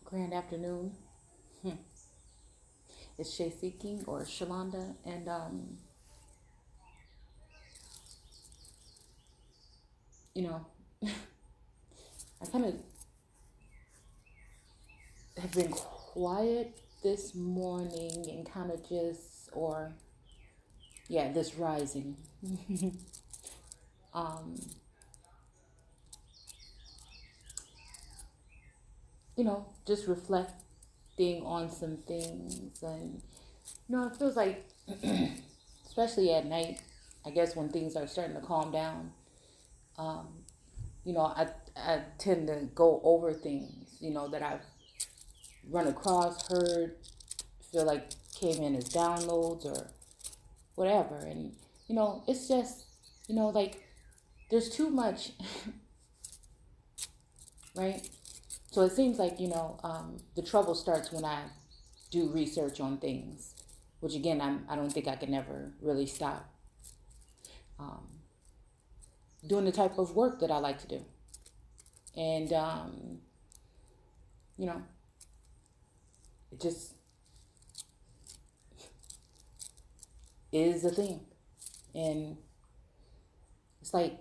Grand afternoon. It's Shay Seeking or Shalonda, and you know, I kind of have been quiet this morning and kind of just, or yeah, this rising. um, just reflecting on some things, and it feels like, especially at night, I guess when things are starting to calm down. Um, I tend to go over things, that I've run across, heard, feel like came in as downloads or whatever. And, it's just, like there's too much, right? So it seems like, the trouble starts when I do research on things, which again, I don't think I can ever really stop um, doing the type of work that I like to do. And, you know, it just is a thing. And it's like,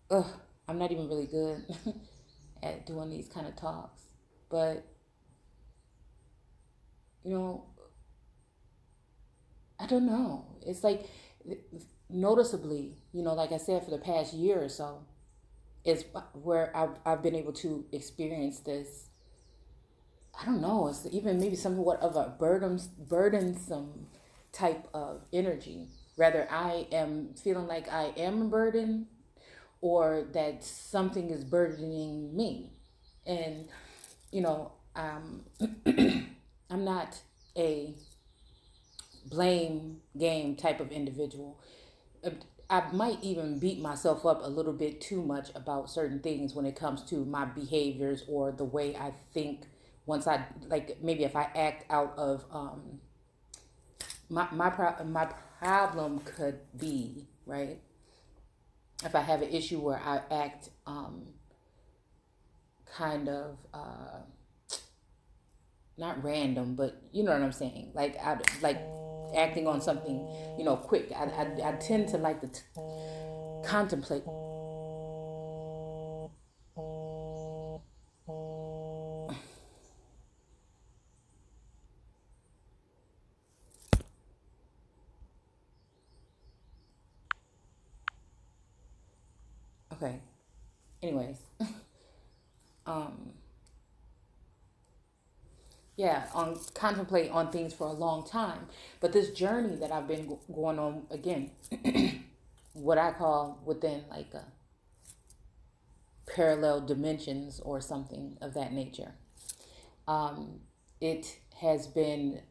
ugh, I'm not even really good at doing these kind of talks. But, you know, I don't know. It's like noticeably, like I said, for the past year or so, is where I've been able to experience this. I don't know. It's even maybe somewhat of a burdensome type of energy. Rather, I am feeling like I am a burden, or that something is burdening me. And, I'm not a blame game type of individual. I might even beat myself up a little bit too much about certain things when it comes to my behaviors or the way I think. Once I, like, maybe if I act out of my problem could be, right, if I have an issue where I act kind of not random, but you know what I'm saying, like I like acting on something, quick. I tend to like to contemplate. Okay. Anyways, um, yeah, on contemplate on things for a long time. But this journey that I've been going on, again, what I call within like a parallel dimensions or something of that nature. It has been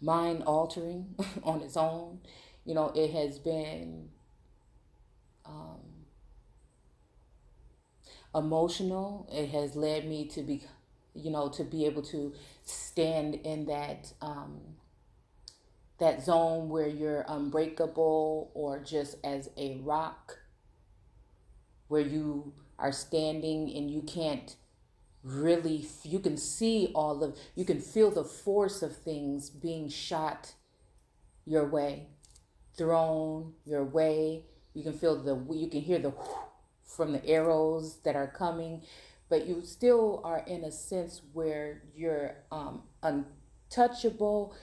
mind altering on its own. It has been um, emotional. It has led me to be, to be able to stand in that zone where you're unbreakable, or just as a rock, where you are standing and you can't really, you can see you can feel the force of things being shot your way, thrown your way. You can feel you can hear the from the arrows that are coming, but you still are in a sense where you're untouchable,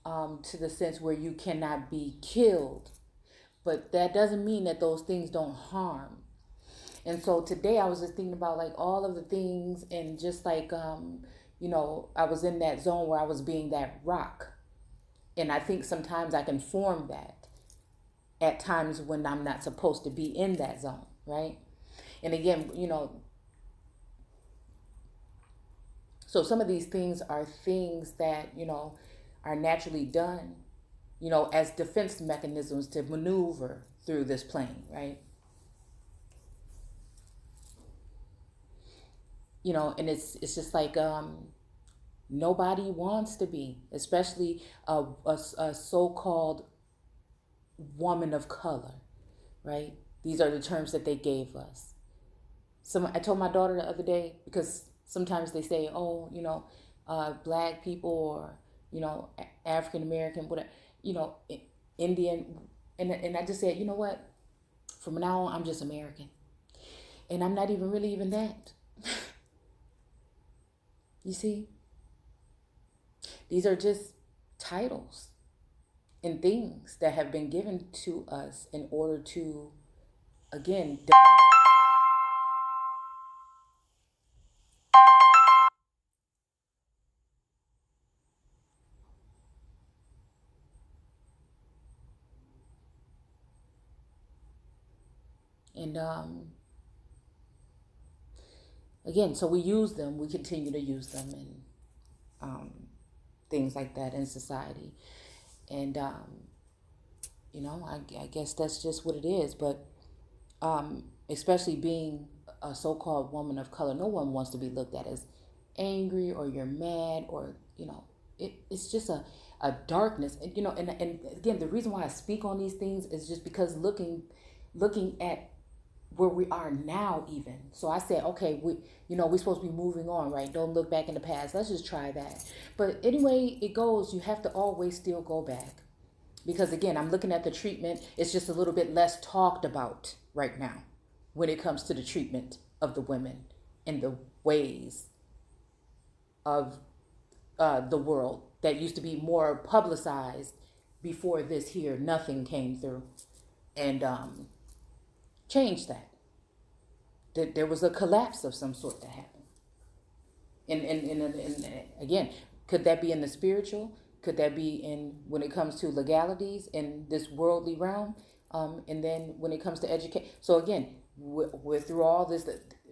to the sense where you cannot be killed. But that doesn't mean that those things don't harm. And so today I was just thinking about like all of the things, and just like I was in that zone where I was being that rock. And I think sometimes I can form that at times when I'm not supposed to be in that zone, right? And again, so some of these things are things that, are naturally done, as defense mechanisms to maneuver through this plane, right? And it's just like nobody wants to be, especially a so-called woman of color, right? These are the terms that they gave us. I told my daughter the other day, because sometimes they say, oh, black people, or African American, whatever, Indian, and I just said, you know what? From now on, I'm just American, and I'm not even really even that. You see, these are just titles and things that have been given to us in order to, again, and again, so we use them, we continue to use them, and um, things like that in society. And I guess that's just what it is. But especially being a so-called woman of color, no one wants to be looked at as angry, or you're mad, or it's just a darkness. And and again, the reason why I speak on these things is just because looking at where we are now, even. So I said, okay, we're supposed to be moving on, right? Don't look back in the past. Let's just try that. But anyway it goes, you have to always still go back, because again, I'm looking at the treatment. It's just a little bit less talked about right now when it comes to the treatment of the women and the ways of the world that used to be more publicized before this here. Nothing came through and changed that. There was a collapse of some sort that happened. And again, could that be in the spiritual? Could that be in when it comes to legalities in this worldly realm? And then when it comes to education. So again, we're through all this,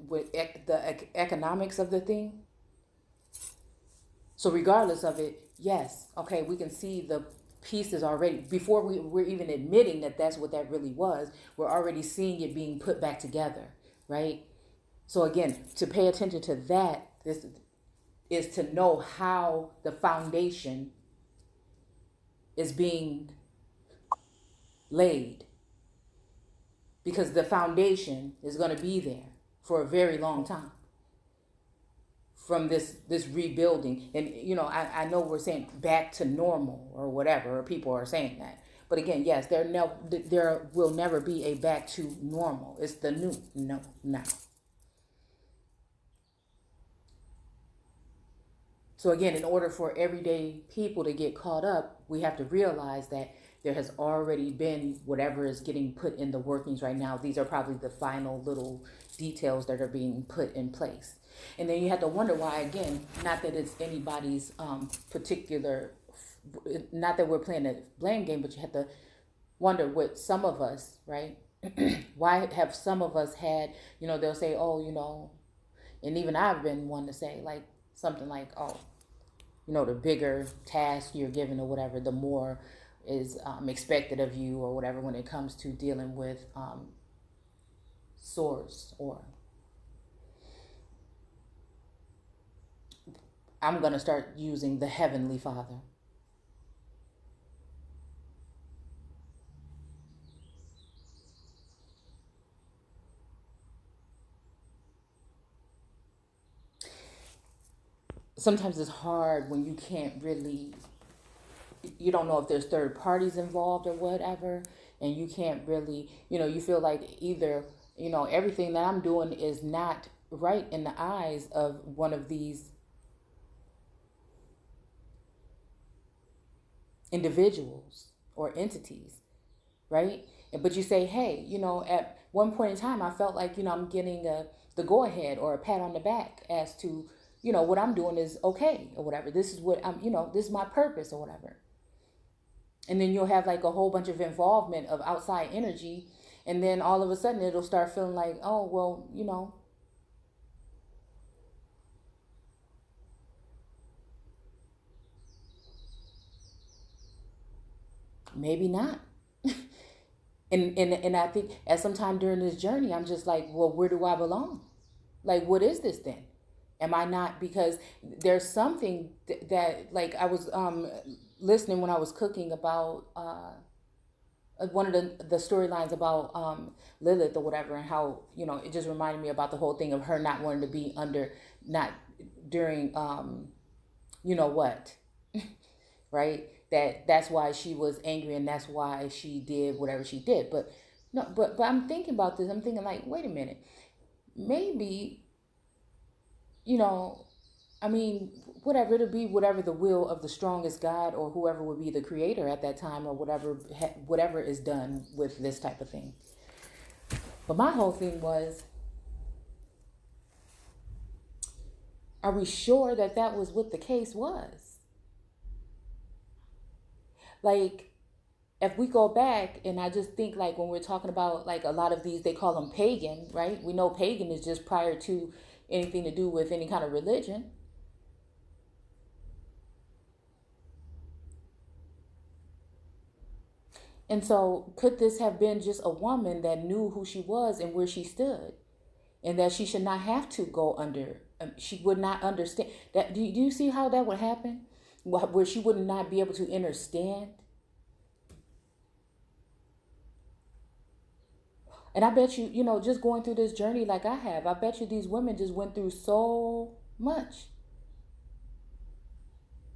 with the economics of the thing. So regardless of it, yes, okay, we can see the pieces already. Before we're even admitting that that's what that really was, we're already seeing it being put back together, right? So again, to pay attention to that, this is to know how the foundation is being laid, because the foundation is going to be there for a very long time from this rebuilding. And I know we're saying back to normal or whatever, or people are saying that, but again, yes, there will never be a back to normal. It's the new no now. So again, in order for everyday people to get caught up, we have to realize that there has already been whatever is getting put in the workings right now. These are probably the final little details that are being put in place. And then you have to wonder why, again, not that it's anybody's particular, not that we're playing a blame game, but you have to wonder what some of us, right? Why have some of us had, they'll say, oh, and even I've been one to say, like, something like, oh, the bigger task you're given or whatever, the more is expected of you or whatever when it comes to dealing with source. Or I'm going to start using the Heavenly Father. Sometimes it's hard when you can't really, you don't know if there's third parties involved or whatever, and you can't really, you feel like either, everything that I'm doing is not right in the eyes of one of these individuals or entities, right? But you say, hey, at one point in time, I felt like, I'm getting the go ahead or a pat on the back as to, what I'm doing is okay or whatever. This is what I'm, this is my purpose or whatever. And then you'll have like a whole bunch of involvement of outside energy. And then all of a sudden it'll start feeling like, oh, well, maybe not. And I think at some time during this journey, I'm just like, well, where do I belong? Like, what is this then? Am I not? Because there's something that like I was listening when I was cooking about one of the storylines about Lilith or whatever, and how, it just reminded me about the whole thing of her not wanting to be under, not during you know what, right? That's why she was angry, and that's why she did whatever she did. But no, but I'm thinking about this. I'm thinking like, wait a minute, maybe, you know, I mean, whatever it'll be, whatever the will of the strongest God or whoever would be the creator at that time, or whatever is done with this type of thing. But my whole thing was, are we sure that that was what the case was? Like, if we go back, and I just think like when we're talking about like a lot of these, they call them pagan, right? We know pagan is just prior to anything to do with any kind of religion. And so, could this have been just a woman that knew who she was and where she stood, and that she should not have to go under? She would not understand that. Do you see how that would happen? Where she would not be able to understand. And I bet you, just going through this journey like I have, I bet you these women just went through so much.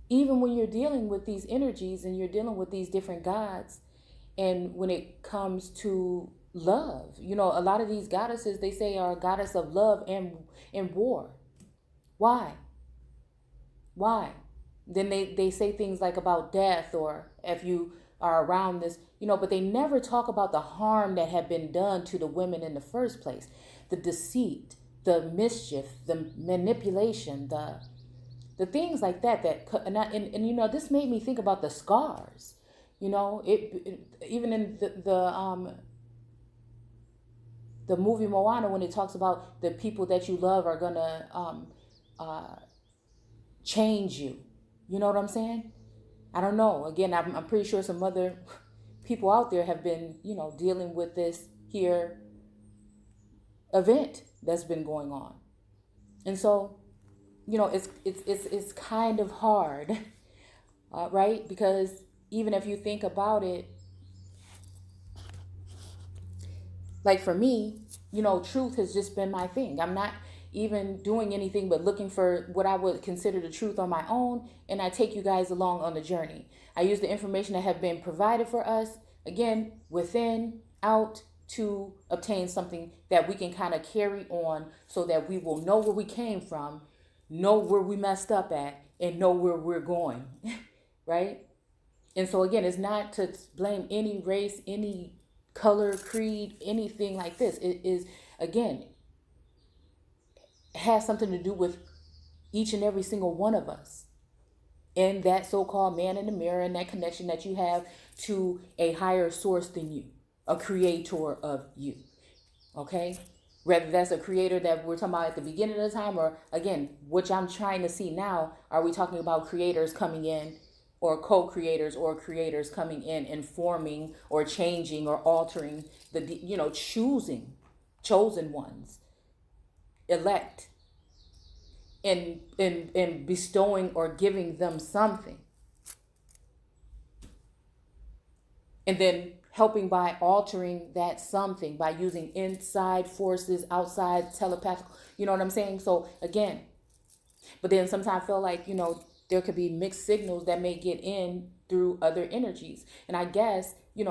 Even when you're dealing with these energies and you're dealing with these different gods, and when it comes to love, a lot of these goddesses, they say, are a goddess of love and war. Why? Why? Then they say things like about death, or if you are around this, but they never talk about the harm that had been done to the women in the first place. The deceit, the mischief, the manipulation, the things like that, and this made me think about the scars. Even in the movie Moana, when it talks about the people that you love are gonna change you. You know what I'm saying? I don't know. Again, I'm pretty sure some other people out there have been, dealing with this here event that's been going on. And so, it's kind of hard, right? Because even if you think about it, like for me, truth has just been my thing. I'm not even doing anything but looking for what I would consider the truth on my own, and I take you guys along on the journey. I use the information that have been provided for us, again, within, out, to obtain something that we can kind of carry on, so that we will know where we came from, know where we messed up at, and know where we're going, right? And so again, it's not to blame any race, any color, creed, anything like this. It is, again, has something to do with each and every single one of us, and that so-called man in the mirror, and that connection that you have to a higher source than you, a creator of you. Okay? Whether that's a creator that we're talking about at the beginning of the time, or again, which I'm trying to see now, are we talking about creators coming in, or co-creators, or creators coming in and forming or changing or altering the, chosen ones, elect, and bestowing or giving them something, and then helping by altering that something by using inside forces, outside telepathic, you know what I'm saying? So again, but then sometimes I feel like, there could be mixed signals that may get in through other energies. And I guess, you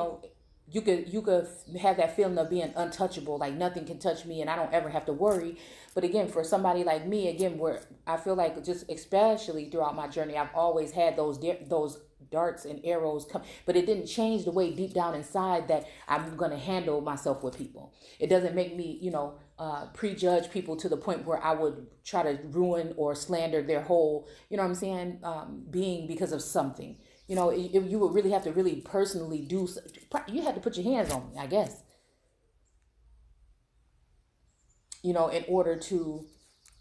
could have that feeling of being untouchable, like nothing can touch me and I don't ever have to worry. But again, for somebody like me, again, where I feel like, just especially throughout my journey, I've always had those darts and arrows come, but it didn't change the way deep down inside that I'm going to handle myself with people. It doesn't make me, prejudge people to the point where I would try to ruin or slander their whole, being because of something. If you would really have to really personally you had to put your hands on me, I guess, in order to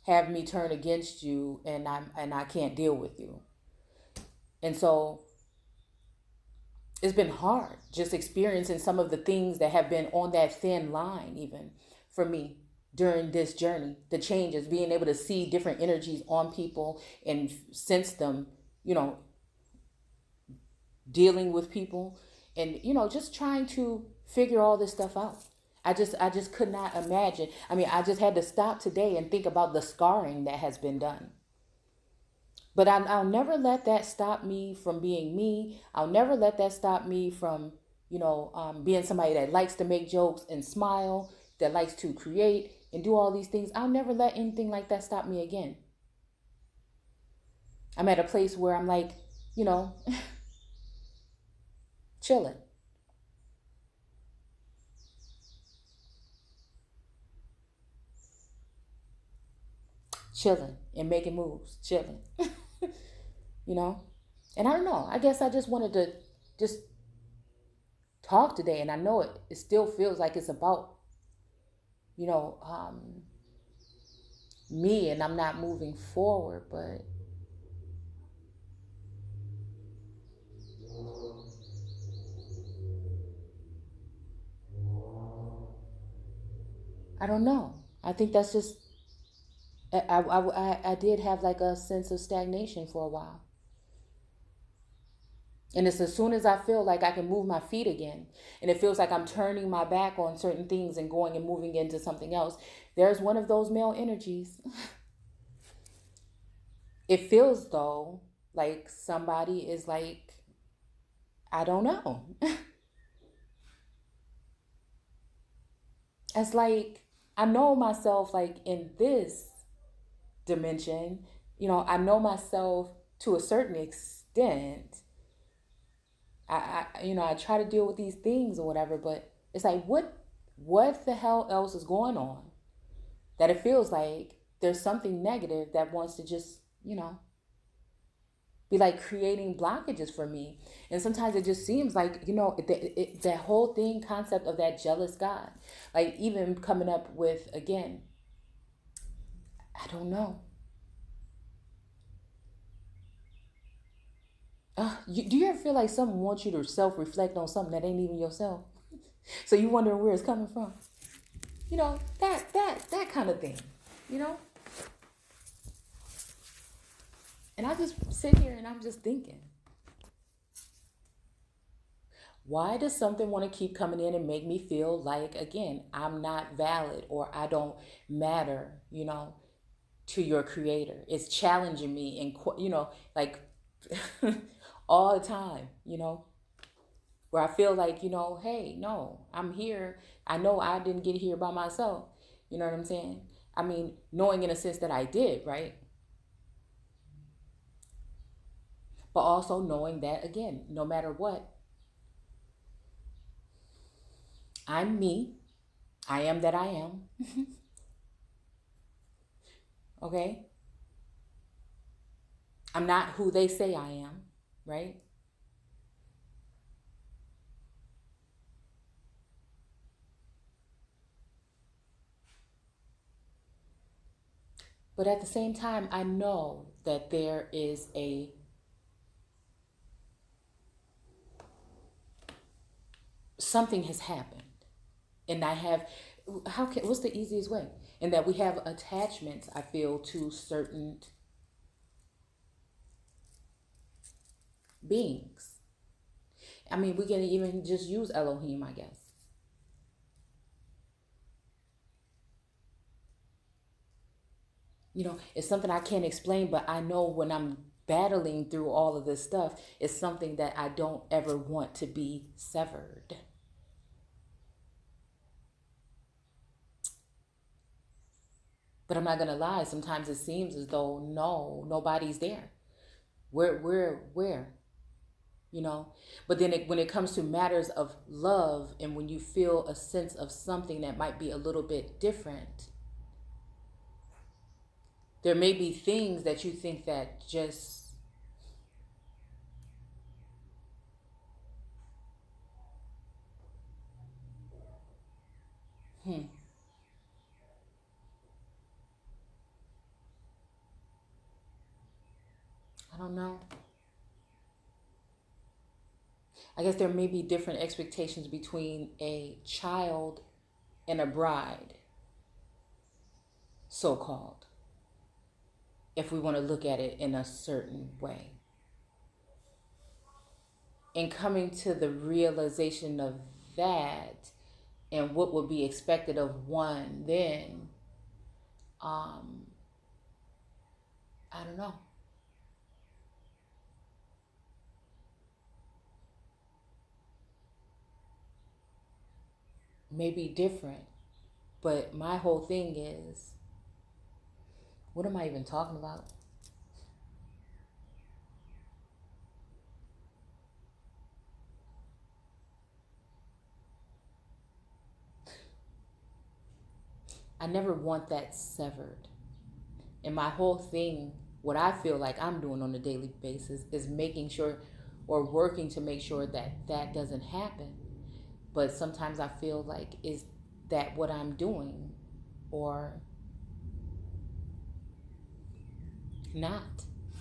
have me turn against you, and I can't deal with you. And so it's been hard just experiencing some of the things that have been on that thin line, even for me during this journey, the changes, being able to see different energies on people and sense them, dealing with people, and just trying to figure all this stuff out. I just could not imagine. I mean, I just had to stop today and think about the scarring that has been done. But I'll never let that stop me from being me. I'll never let that stop me from, being somebody that likes to make jokes and smile, that likes to create and do all these things. I'll never let anything like that stop me again. I'm at a place where I'm like, you know, chilling, chilling and making moves, chilling, you know? And I don't know. I guess I just wanted to just talk today. And I know it still feels like it's about, you know, um, me and I'm not moving forward, but I don't know. I think that's just, I did have like a sense of stagnation for a while. And it's as soon as I feel like I can move my feet again, and it feels like I'm turning my back on certain things and going and moving into something else, there's one of those male energies. It feels though like somebody is like, I don't know. It's like I know myself like in this dimension, I know myself to a certain extent. I try to deal with these things or whatever, but it's like what the hell else is going on that it feels like there's something negative that wants to just, be like creating blockages for me. And sometimes it just seems like, that whole thing concept of that jealous God, like even coming up with again, I don't know. Do you ever feel like someone wants you to self-reflect on something that ain't even yourself? So you wondering where it's coming from? That kind of thing, you know? And I just sit here and I'm just thinking, why does something want to keep coming in and make me feel like, again, I'm not valid or I don't matter, to your creator? It's challenging me and, like all the time, where I feel like, hey, no, I'm here. I know I didn't get here by myself. You know what I'm saying? I mean, knowing in a sense that I did, right? But also knowing that, again, no matter what, I'm me. I am that I am. Okay? I'm not who they say I am, right? But at the same time, I know that there is something has happened. And I have, what's the easiest way? And that we have attachments, I feel, to certain beings. I mean, we can even just use Elohim, I guess. It's something I can't explain, but I know when I'm battling through all of this stuff, it's something that I don't ever want to be severed. But I'm not gonna lie, sometimes it seems as though no, nobody's there. Where? You know? But then when it comes to matters of love and when you feel a sense of something that might be a little bit different, there may be things that you think that just, hmm, I don't know. I guess there may be different expectations between a child and a bride, so called, if we want to look at it in a certain way. And coming to the realization of that and what would be expected of one then, um, I don't know. Maybe different. But my whole thing is, what am I even talking about? I never want that severed. And my whole thing, what I feel like I'm doing on a daily basis, is making sure or working to make sure that that doesn't happen. But sometimes I feel like, is that what I'm doing or not?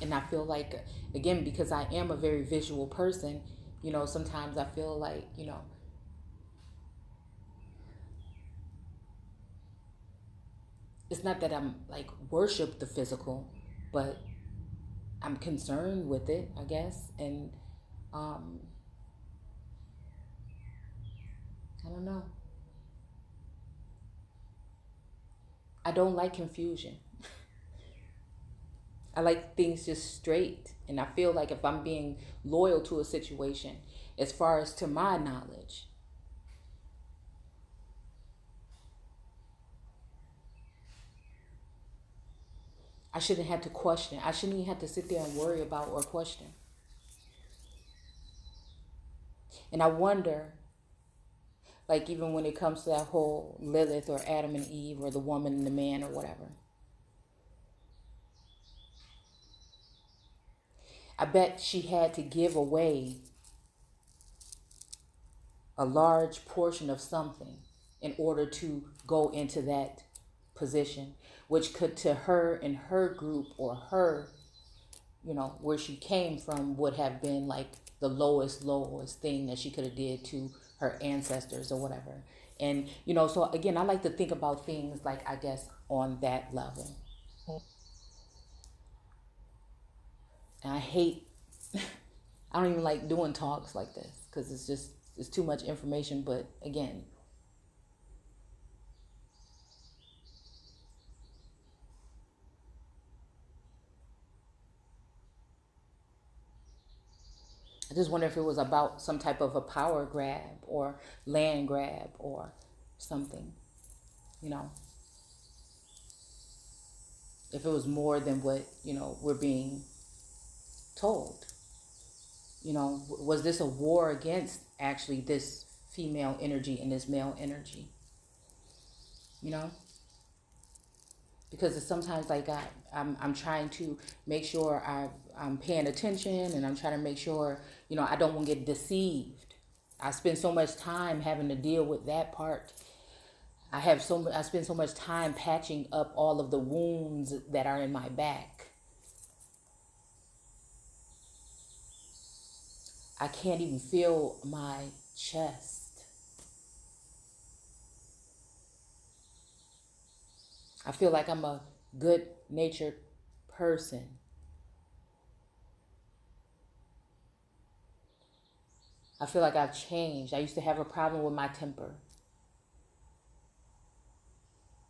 And I feel like, again, because I am a very visual person, sometimes I feel like, it's not that I'm like worship the physical, but I'm concerned with it, I guess. And um, I don't know. I don't like confusion. I like things just straight. And I feel like if I'm being loyal to a situation, as far as to my knowledge, I shouldn't have to question. I shouldn't even have to sit there and worry about or question. And I wonder, like, even when it comes to that whole Lilith or Adam and Eve or the woman and the man or whatever, I bet she had to give away a large portion of something in order to go into that position, which could, to her and her group or her, where she came from, would have been like the lowest thing that she could have did to her ancestors or whatever. And so again, I like to think about things like, I guess, on that level. And I hate I don't even like doing talks like this because it's too much information. But again, I just wonder if it was about some type of a power grab or land grab or something, you know, if it was more than what, we're being told. Was this a war against actually this female energy and this male energy, you know? Because it's sometimes like I'm trying to make sure I'm paying attention, and I'm trying to make sure, I don't want to get deceived. I spend so much time having to deal with that part. I spend so much time patching up all of the wounds that are in my back. I can't even feel my chest. I feel like I'm a good natured person. I feel like I've changed. I used to have a problem with my temper,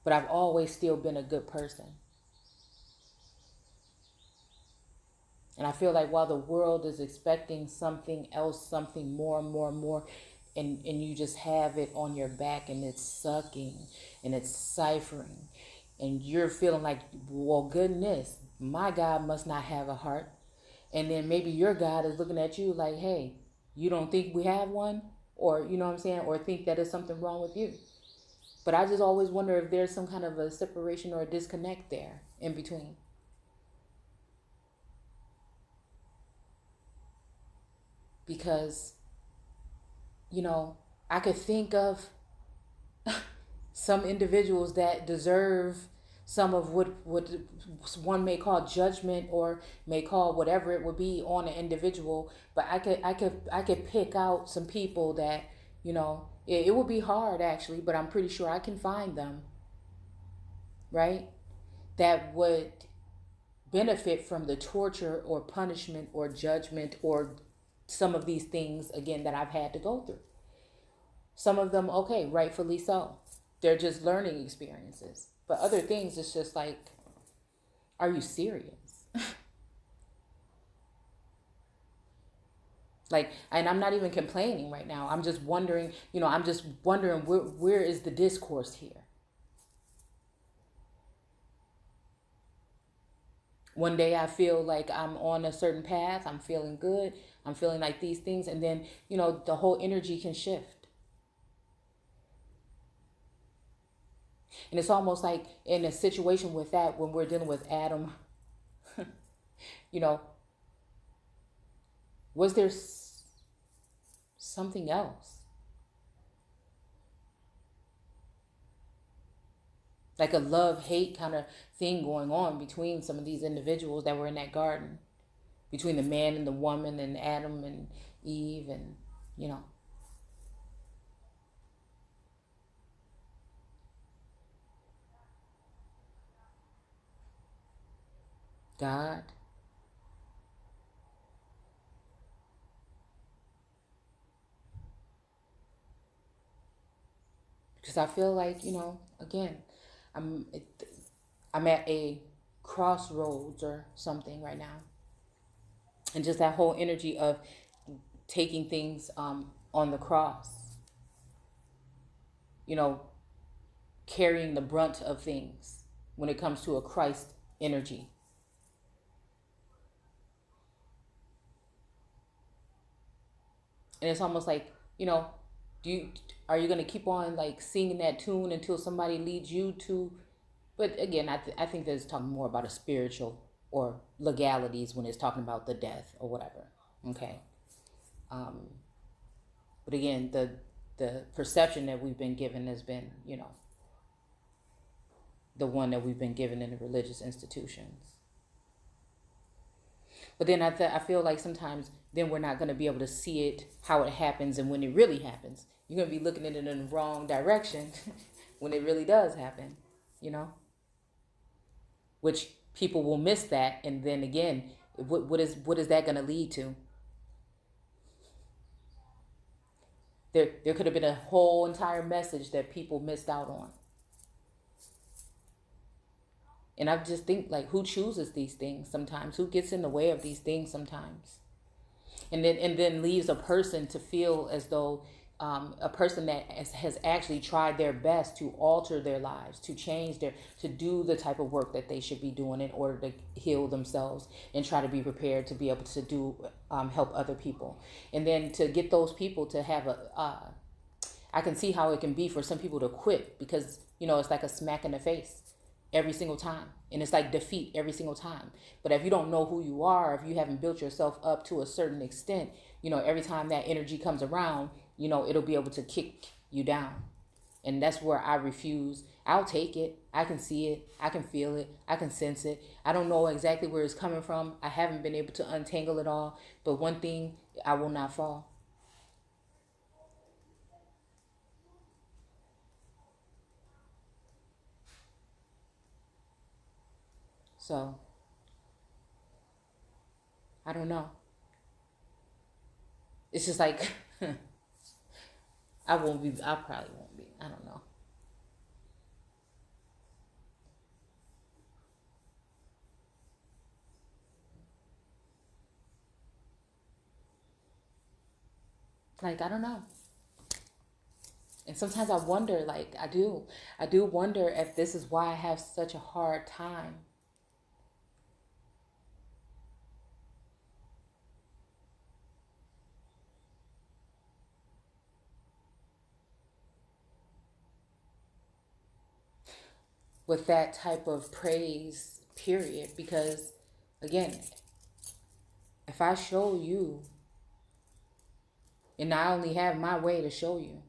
but I've always still been a good person. And I feel like while the world is expecting something else, something more and more and more, and you just have it on your back and it's sucking and it's ciphering, and you're feeling like, well, goodness, my God must not have a heart. And then maybe your God is looking at you like, hey, you don't think we have one? Or, you know what I'm saying? Or think that there's something wrong with you. But I just always wonder if there's some kind of a separation or a disconnect there in between. Because, you know, I could think of some individuals that deserve some of what one may call judgment or may call whatever it would be on an individual. But I could pick out some people that, it would be hard actually, but I'm pretty sure I can find them, right, that would benefit from the torture or punishment or judgment or some of these things again that I've had to go through. Some of them, okay, rightfully so. They're just learning experiences. But other things, it's just like, are you serious? Like, and I'm not even complaining right now. I'm just wondering, I'm just wondering where is the discourse here? One day I feel like I'm on a certain path. I'm feeling good. I'm feeling like these things. And then, the whole energy can shift. And it's almost like in a situation with that, when we're dealing with Adam, you know, was there something else? Like a love-hate kind of thing going on between some of these individuals that were in that garden, between the man and the woman and Adam and Eve and, God. Because I feel like, again, I'm I'm at a crossroads or something right now. And just that whole energy of taking things on the cross, you know, carrying the brunt of things when it comes to a Christ energy. And it's almost like, do you are you going to keep on like singing that tune until somebody leads you to? But again, I think that it's talking more about a spiritual or legalities when it's talking about the death or whatever. Okay. Um, but again, the perception that we've been given has been, the one that we've been given in the religious institutions. But then I feel like sometimes then we're not going to be able to see it, how it happens, and when it really happens. You're going to be looking at it in the wrong direction when it really does happen, which people will miss that. And then again, what is that going to lead to? There could have been a whole entire message that people missed out on. And I just think, like, who chooses these things sometimes? Who gets in the way of these things sometimes? And then leaves a person to feel as though a person that has actually tried their best to alter their lives, to change to do the type of work that they should be doing in order to heal themselves and try to be prepared to be able to do help other people. And then to get those people to have I can see how it can be for some people to quit because, it's like a smack in the face every single time. And it's like defeat every single time. But if you don't know who you are, if you haven't built yourself up to a certain extent, every time that energy comes around, it'll be able to kick you down. And that's where I refuse. I'll take it. I can see it. I can feel it. I can sense it. I don't know exactly where it's coming from. I haven't been able to untangle it all. But one thing, I will not fall. So, I don't know. It's just like, I probably won't be. I don't know. Like, I don't know. And sometimes I wonder, like, I do wonder if this is why I have such a hard time with that type of praise, period. Because, again, if I show you, and I only have my way to show you,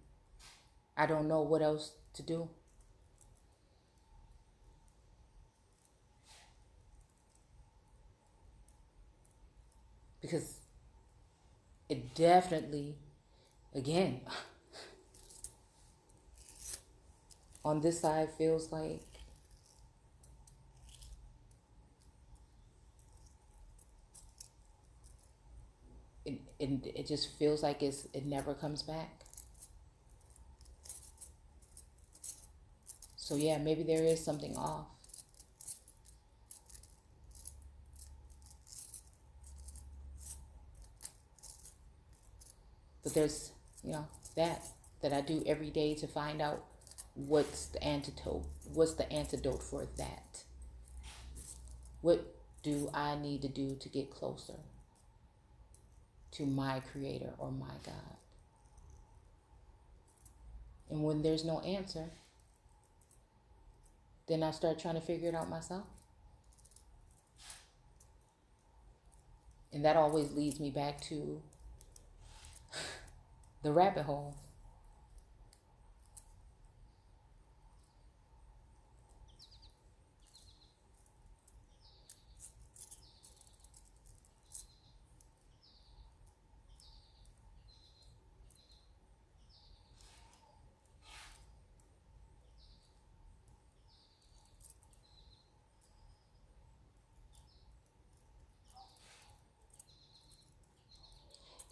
I don't know what else to do. Because it definitely, again, on this side feels like it and it just feels like it never comes back. So yeah, maybe there is something off. But there's, that I do every day to find out what's the antidote. What's the antidote for that? What do I need to do to get closer to my creator or my God? And when there's no answer, then I start trying to figure it out myself. And that always leads me back to the rabbit hole.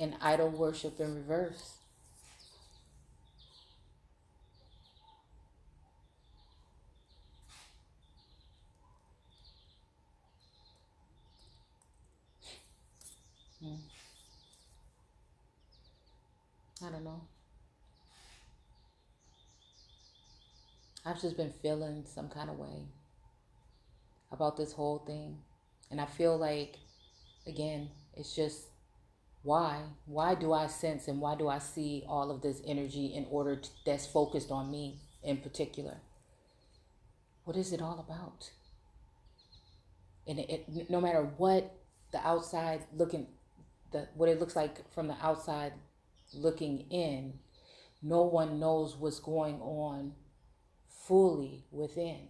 And idol worship in reverse. I don't know. I've just been feeling some kind of way about this whole thing. And I feel like, again, it's just why? Why do I sense and why do I see all of this energy that's focused on me in particular? What is it all about? And no matter what the outside looking, what it looks like from the outside looking in, no one knows what's going on fully within.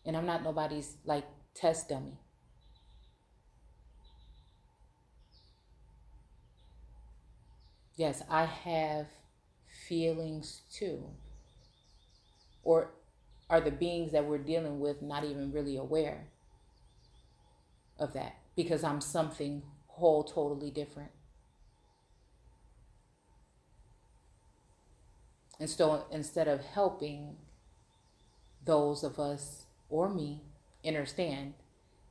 And I'm not nobody's like test dummy. Yes, I have feelings too. Or are the beings that we're dealing with not even really aware of that? Because I'm something whole totally different. And so instead of helping those of us or me understand,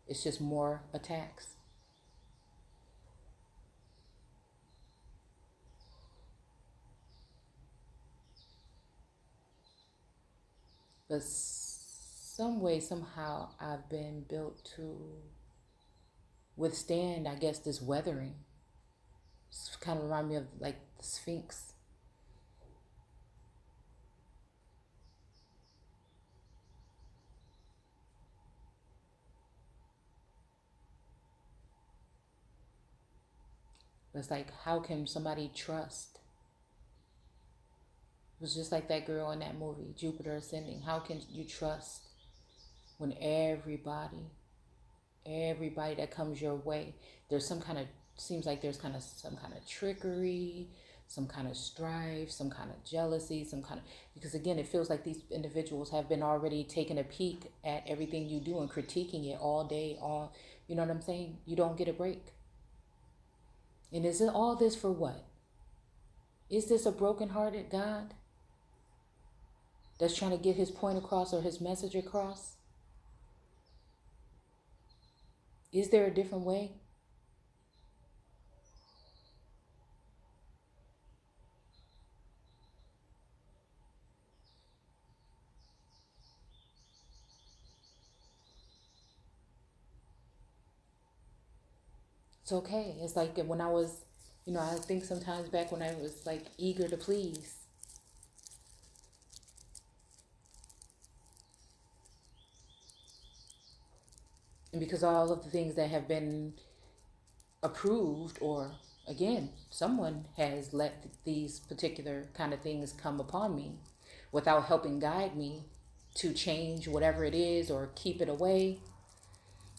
it's just more attacks. But some way, somehow, I've been built to withstand, I guess, this weathering. It's kind of remind me of like the Sphinx. It's like, how can somebody trust? It was just like that girl in that movie, Jupiter Ascending. How can you trust when everybody that comes your way, there's seems like there's some kind of trickery, some kind of strife, some kind of jealousy, because again, it feels like these individuals have been already taking a peek at everything you do and critiquing it all day, you know what I'm saying? You don't get a break. And is it all this for what? Is this a broken-hearted God that's trying to get his point across or his message across? Is there a different way? It's okay. It's like when I was, I think sometimes back when I was like eager to please. And because all of the things that have been approved, or again, someone has let these particular kind of things come upon me without helping guide me to change whatever it is or keep it away.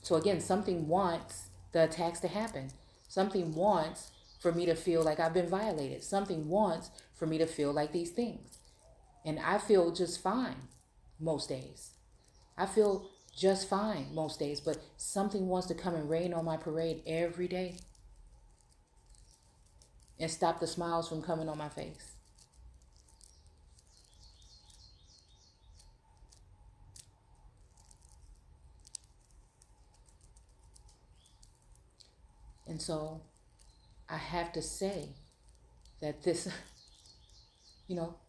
So again, something wants the attacks to happen. Something wants for me to feel like I've been violated. Something wants for me to feel like these things. And I feel just fine most days. I feel just fine most days, but something wants to come and rain on my parade every day and stop the smiles from coming on my face. And so I have to say that this,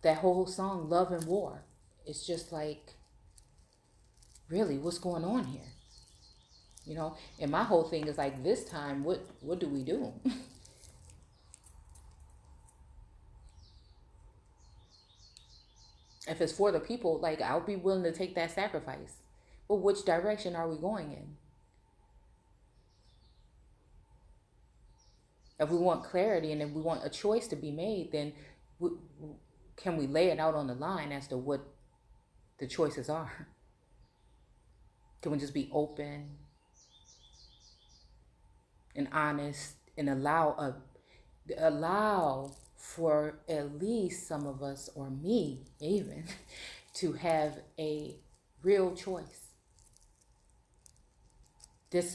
that whole song, Love and War, it's just like, really, what's going on here? And my whole thing is like, this time, what do we do? If it's for the people, like, I'll be willing to take that sacrifice. But which direction are we going in? If we want clarity and if we want a choice to be made, then can we lay it out on the line as to what the choices are? Can we just be open and honest and allow for at least some of us, or me even, to have a real choice?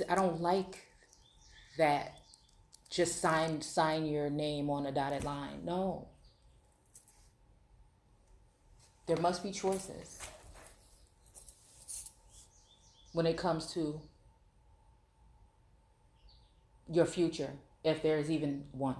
I don't like that just sign your name on a dotted line. No. There must be choices when it comes to your future, if there is even one.